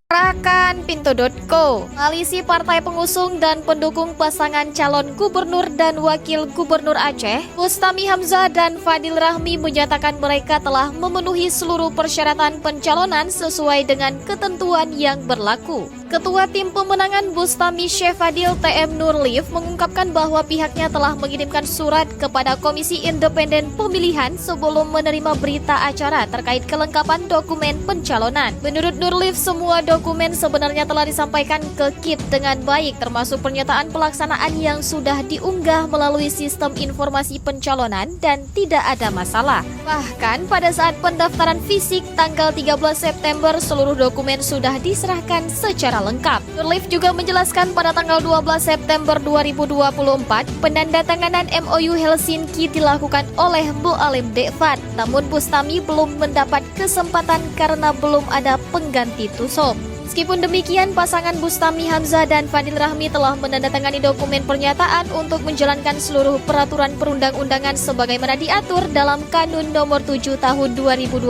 Rakan Pintu.co, koalisi partai pengusung dan pendukung pasangan calon gubernur dan wakil gubernur Aceh, Bustami Hamzah dan Fadil Rahmi menyatakan mereka telah memenuhi seluruh persyaratan pencalonan sesuai dengan ketentuan yang berlaku. Ketua Tim Pemenangan Bustami Syekh Fadil TM Nurlif mengungkapkan bahwa pihaknya telah mengirimkan surat kepada Komisi Independen Pemilihan sebelum menerima berita acara terkait kelengkapan dokumen pencalonan. Menurut Nurlif, semua dokumen sebenarnya telah disampaikan ke KIP dengan baik, termasuk pernyataan pelaksanaan yang sudah diunggah melalui sistem informasi pencalonan dan tidak ada masalah. Bahkan pada saat pendaftaran fisik tanggal 13 September, seluruh dokumen sudah diserahkan secara lengkap. Nurlif juga menjelaskan pada tanggal 12 September 2024, penandatanganan MOU Helsinki dilakukan oleh Bu Alim Dekfat. Namun Bustami belum mendapat kesempatan karena belum ada pengganti Tusop. Meskipun demikian, pasangan Bustami Hamzah dan Fadil Rahmi telah menandatangani dokumen pernyataan untuk menjalankan seluruh peraturan perundang-undangan sebagaimana diatur dalam Kanun Nomor 7 Tahun 2024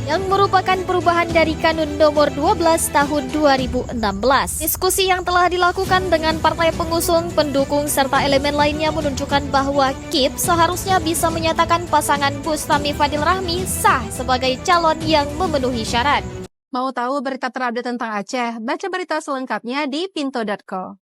yang merupakan perubahan dari Kanun Nomor 12 Tahun 2016. Diskusi yang telah dilakukan dengan partai pengusung, pendukung, serta elemen lainnya menunjukkan bahwa KIP seharusnya bisa menyatakan pasangan Bustami Fadil Rahmi sah sebagai calon yang memenuhi syarat. Mau tahu berita terupdate tentang Aceh? Baca berita selengkapnya di Pintu.co.